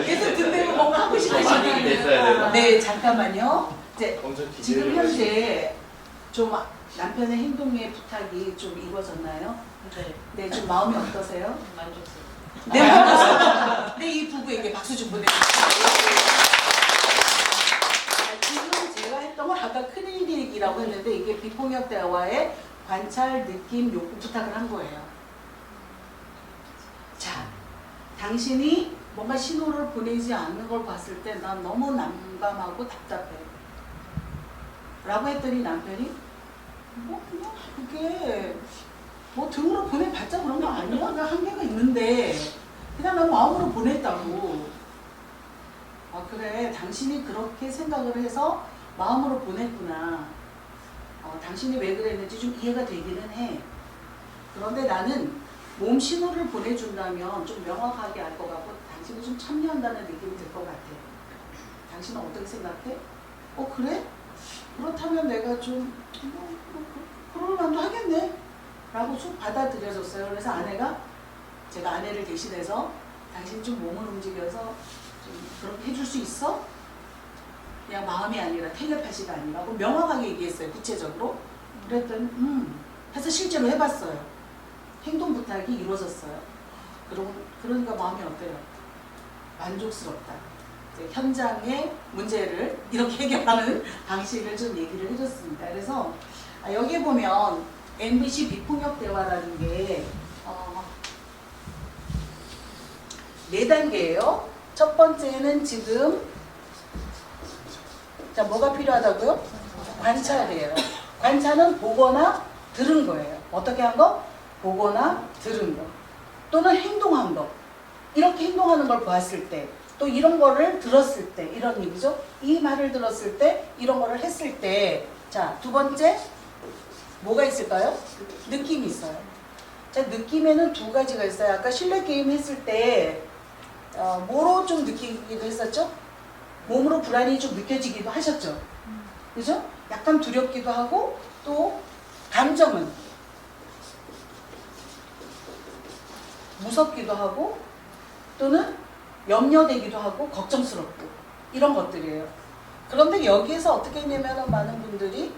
계속 듣는 뭔가 하고 싶으시니까. 네, 잠깐만요. 이제 지금 현재 좀 남편의 행동의 부탁이 좀 이루어졌나요? 네. 네, 좀 마음이 어떠세요? 만족스러워요. 네, 만족스러워요. 네, 이 부부에게 박수 좀 보내주세요. 지금 제가 했던 건 아까 큰일 얘기라고 했는데 이게 비폭력 대화의 관찰, 느낌, 욕구 부탁을 한 거예요. 자, 당신이 뭔가 신호를 보내지 않는 걸 봤을 때 난 너무 난감하고 답답해. 라고 했더니 남편이 그냥 그게 뭐 등으로 보내봤자 그런 거 아니야? 그냥 한계가 있는데 그냥 난 마음으로 보냈다고. 아 그래 당신이 그렇게 생각을 해서 마음으로 보냈구나. 당신이 왜 그랬는지 좀 이해가 되기는 해. 그런데 나는 몸 신호를 보내준다면 좀 명확하게 알 것 같고 당신이 좀 참여한다는 느낌이 들 것 같아. 당신은 어떻게 생각해? 그래? 그렇다면 내가 좀 그럴 만도 하겠네 라고 쭉 받아들여줬어요. 그래서 아내가 제가 아내를 대신해서 당신 좀 몸을 움직여서 좀 그렇게 해줄 수 있어? 그냥 마음이 아니라 텔레파시가 아니라고 명확하게 얘기했어요. 구체적으로. 그랬더니 해서 실제로 해봤어요. 행동 부탁이 이루어졌어요. 그러니까 마음이 어때요? 만족스럽다. 이제 현장의 문제를 이렇게 해결하는 방식을 좀 얘기를 해줬습니다. 그래서 여기 보면 MBC 비폭력 대화라는 게 4단계예요. 첫 번째는 지금 자 뭐가 필요하다고요? 관찰이에요. 관찰은 보거나 들은 거예요. 어떻게 한 거? 보거나 들은 거. 또는 행동한 거. 이렇게 행동하는 걸 보았을 때, 또 이런 거를 들었을 때, 이런 얘기죠. 이 말을 들었을 때, 이런 거를 했을 때, 자, 두 번째, 뭐가 있을까요? 느낌이 있어요. 자, 느낌에는 두 가지가 있어요. 아까 실내 게임 했을 때, 뭐로 좀 느끼기도 했었죠? 몸으로 불안이 좀 느껴지기도 하셨죠? 그죠? 약간 두렵기도 하고, 또, 감정은 무섭기도 하고, 또는 염려되기도 하고, 걱정스럽고, 이런 것들이에요. 그런데 여기에서 어떻게 했냐면 많은 분들이,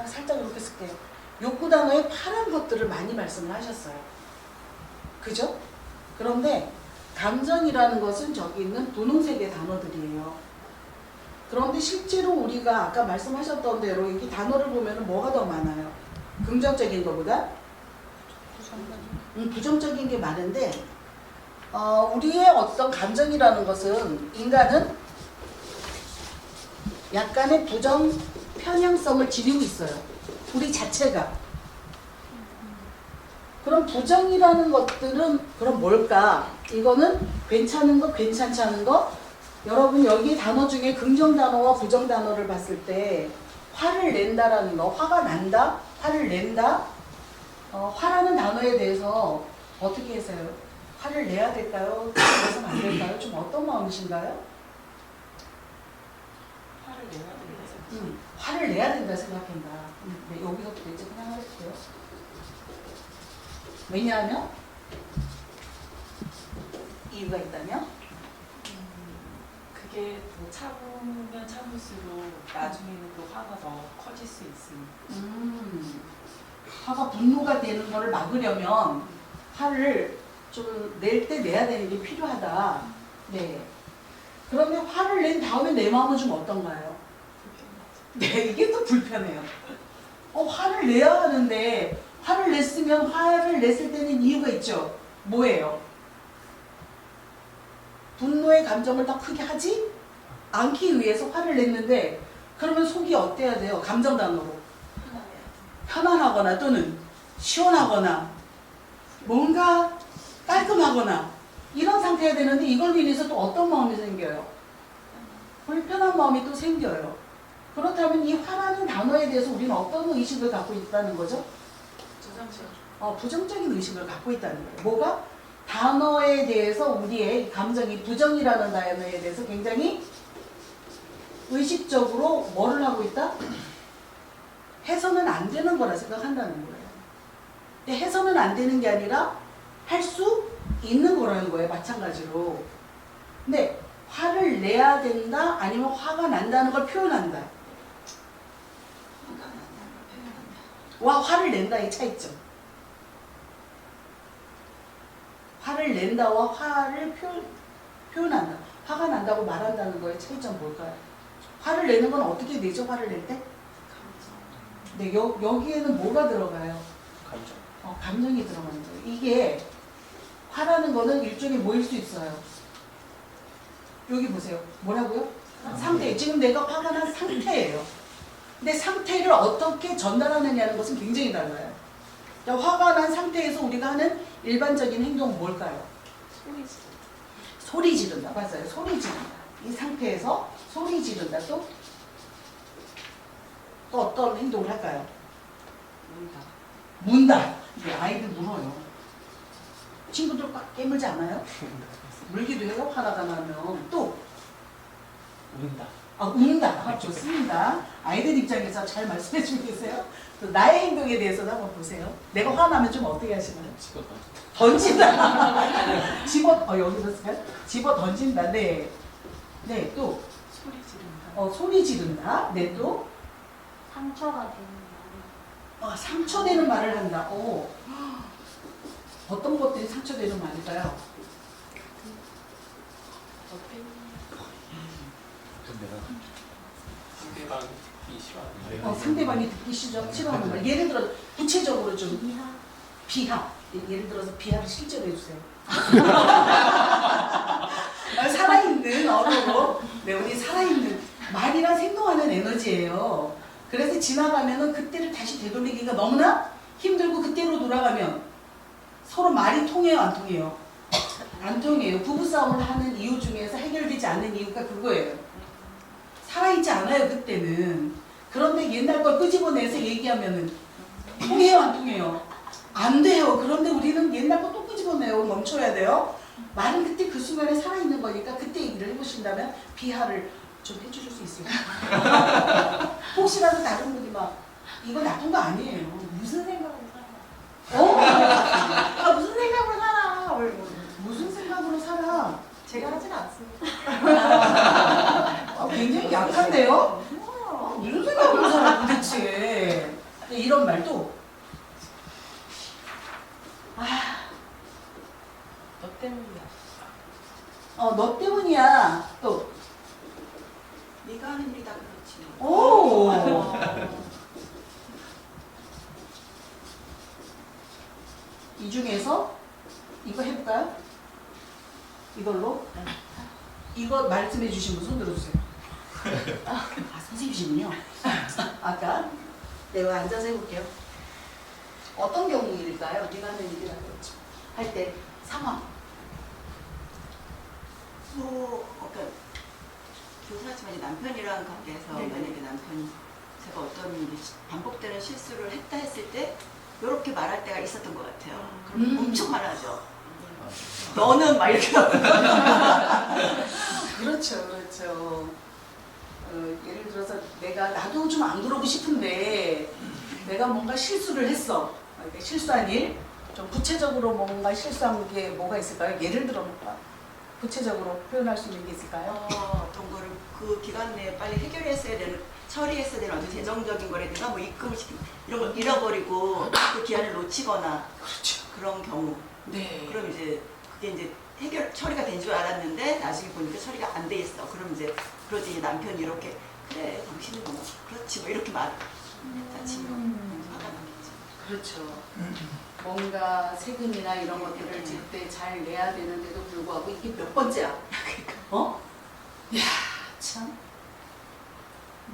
살짝 이렇게 쓸게요. 욕구 단어에 파란 것들을 많이 말씀을 하셨어요. 그죠? 그런데, 감정이라는 것은 저기 있는 분홍색의 단어들이에요. 그런데 실제로 우리가 아까 말씀하셨던 대로 이 단어를 보면 뭐가 더 많아요? 긍정적인 것보다? 부정적인 게 많은데 우리의 어떤 감정이라는 것은 인간은 약간의 부정 편향성을 지니고 있어요. 우리 자체가. 그럼 부정이라는 것들은 그럼 뭘까? 이거는 괜찮은 거, 괜찮지 않은 거? 여러분 여기 단어 중에 긍정 단어와 부정 단어를 봤을 때 화를 낸다라는 거, 화가 난다, 화를 낸다. 화라는 단어에 대해서 어떻게 하세요? 화를 내야 될까요? 내서는 안 될까요? 좀 어떤 마음이신가요? 화를 내야 되겠어요. 화를 내야 된다 생각한다. 네, 여기서부터 이제 그냥 할게요. 왜냐하면 이유가 있다면 그게 또 참으면 참을수록 나중에는 또 화가 더 커질 수 있으니까. 화가 분노가 되는 거를 막으려면 화를 좀 낼 때 내야 되는 게 필요하다. 네. 그러면 화를 낸 다음에 내 마음은 좀 어떤가요? 네, 이게 또 불편해요. 화를 내야 하는데 화를 냈으면 화를 냈을 때는 이유가 있죠. 뭐예요? 분노의 감정을 더 크게 하지 않기 위해서 화를 냈는데 그러면 속이 어때야 돼요? 감정 단어로. 편안하거나 또는 시원하거나 뭔가 깔끔하거나 이런 상태가 되는데 이걸로 인해서 또 어떤 마음이 생겨요? 불편한 마음이 또 생겨요. 그렇다면 이 화라는 단어에 대해서 우리는 어떤 의식을 갖고 있다는 거죠? 부정적인 의식을 갖고 있다는 거예요. 뭐가? 단어에 대해서 우리의 감정이 부정이라는 단어에 대해서 굉장히 의식적으로 뭐를 하고 있다? 해서는 안 되는 거라 생각한다는 거예요. 근데 해서는 안 되는 게 아니라 할 수 있는 거라는 거예요. 마찬가지로. 근데 화를 내야 된다 아니면 화가 난다는 걸 표현한다. 화가 난다는 걸 표현한다. 와 화를 낸다의 차이점. 화를 낸다와 화를 표현한다. 화가 난다고 말한다는 거의 차이점 뭘까요? 화를 내는 건 어떻게 내죠? 화를 낼 때? 감정. 네, 여기에는 뭐가 들어가요? 감정. 감정이 들어가는 거예요. 이게 화라는 거는 일종의 뭐일 수 있어요? 여기 보세요. 뭐라고요? 상태. 지금 내가 화가 난 상태예요. 근데 상태를 어떻게 전달하느냐는 것은 굉장히 달라요. 그러니까 화가 난 상태에서 우리가 하는 일반적인 행동은 뭘까요? 소리 지르. 소리 지른다. 맞아요. 소리 지른다. 이 상태에서 소리 지른다. 또 어떤 행동을 할까요? 뭔가. 문다. 네, 아이들 물어요. 친구들 꽉 깨물지 않아요? 물기도 해요. 화가 나면. 또 운다. 운다. 좋습니다. 아이들 입장에서 잘 말씀해 주고 계세요. 또 나의 행동에 대해서도 한번 보세요. 내가 화나면 좀 어떻게 하시나요? 찍어 던진다. 여기서 쓸까요? 집어 던진다. 네. 네, 또 소리 지른다. 소리 지른다. 네, 또 상처가 되는 말이 상처되는 말을 한다. 어떤 것들이 상처되는 말일까요? 내가 상대방이 싫어하는 상대방이 듣기 싫어하는 말. 예를 들어 구체적으로 좀 이하 비하. 예를 들어서 비하를 실제로 해주세요. 살아있는 언어로. 네, 우리 살아있는 말이란 생동하는 에너지예요. 그래서 지나가면은 그때를 다시 되돌리기가 너무나 힘들고 그때로 돌아가면 서로 말이 통해요, 안 통해요? 안 통해요. 부부싸움을 하는 이유 중에서 해결되지 않는 이유가 그거예요. 살아있지 않아요, 그때는. 그런데 옛날 걸 끄집어내서 얘기하면은 통해요, 안 통해요? 안 돼요. 그런데 우리는 옛날 거 또 끄집어내요. 멈춰야 돼요. 말은 그때 그 순간에 살아있는 거니까 그때 얘기를 해보신다면 비하를 좀 해주실 수 있을까요? 혹시라도 다른 분이 막 이거 나쁜 거 아니에요. 무슨 생각으로 살아? 무슨 생각으로 살아? 무슨 생각으로 살아? 제가 하진 않습니다. 굉장히 약한데요? 무슨 생각으로 살아 도대체? 이런 말도 너 때문이야. 너 때문이야. 또 네가 하는 일이 다 그렇지. 뭐. 오. 이 중에서 이거 해볼까요? 이걸로? 이거 말씀해 주신 분 손 들어주세요. 선생님이시군요. 아까 내가 앉아서 해볼게요. 어떤 경우일까요? 네가 하는 일이 다 그렇죠. 할 때 상황. 그러니까 교사지만 남편이랑 관계에서 네. 만약에 남편이 제가 어떤 반복되는 실수를 했다 했을 때 이렇게 말할 때가 있었던 것 같아요. 그럼 엄청 화나죠. 너는 막 이렇게 그렇죠, 그렇죠. 예를 들어서 나도 좀 안 그러고 싶은데 내가 뭔가 실수를 했어. 실수한 일, 좀 구체적으로 뭔가 실수한 게 뭐가 있을까요? 예를 들어 볼까? 구체적으로 표현할 수 있는 게 있을까요? 어떤 거를 그 기간 내에 빨리 해결했어야 되는, 처리했어야 되는 어떤 재정적인 거라든가 뭐 입금을 시키는 이런 걸 잃어버리고 그 기한을 놓치거나 그렇죠. 그런 경우. 네. 그럼 이제 그게 이제 처리가 된 줄 알았는데 나중에 보니까 처리가 안 돼 있어. 그럼 이제 그러지 이제 남편이 이렇게 그래 당신은 뭐 그렇지 뭐 이렇게 자치면 화가 나겠죠. 그렇죠. 뭔가 세금이나 이런 것들을 제때 잘 내야 되는데도 불구하고 이게 몇 번째야? 야, 참.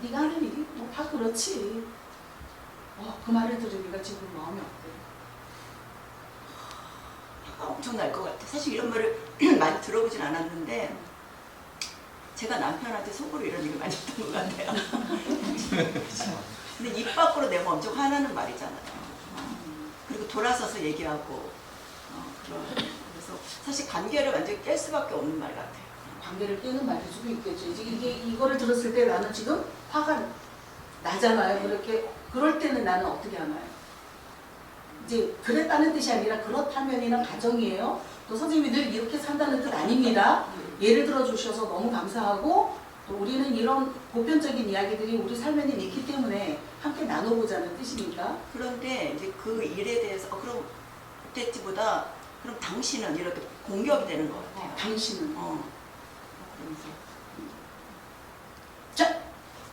네가 하는 일이 뭐 다 그렇지. 그 말을 들으니까 지금 마음이 어때? 화가 엄청 날 것 같아. 사실 이런 말을 많이 들어보진 않았는데 제가 남편한테 속으로 이런 얘기를 많이 했던 것 같아요. 근데 입 밖으로 내면 엄청 화나는 말이잖아요. 그리고 돌아서서 얘기하고 그래서 사실 관계를 완전히 깰 수밖에 없는 말 같아요. 관계를 깨는 말일 수도 있겠죠. 이제 이거를 들었을 때 나는 지금 화가 나잖아요. 그럴 때는 나는 어떻게 하나요? 이제 그랬다는 뜻이 아니라 그렇다면이란 가정이에요. 또 또 선생님이 늘 이렇게 산다는 뜻 아닙니다. 예를 들어 주셔서 너무 감사하고 또 우리는 이런 보편적인 이야기들이 우리 삶에는 있기 때문에 함께 나눠보자는 뜻입니다. 그런데 이제 그 일에 대해서 그럼 그때보다 그럼 당신은 이렇게 공격이 되는 것 같아요. 당신은 그러면서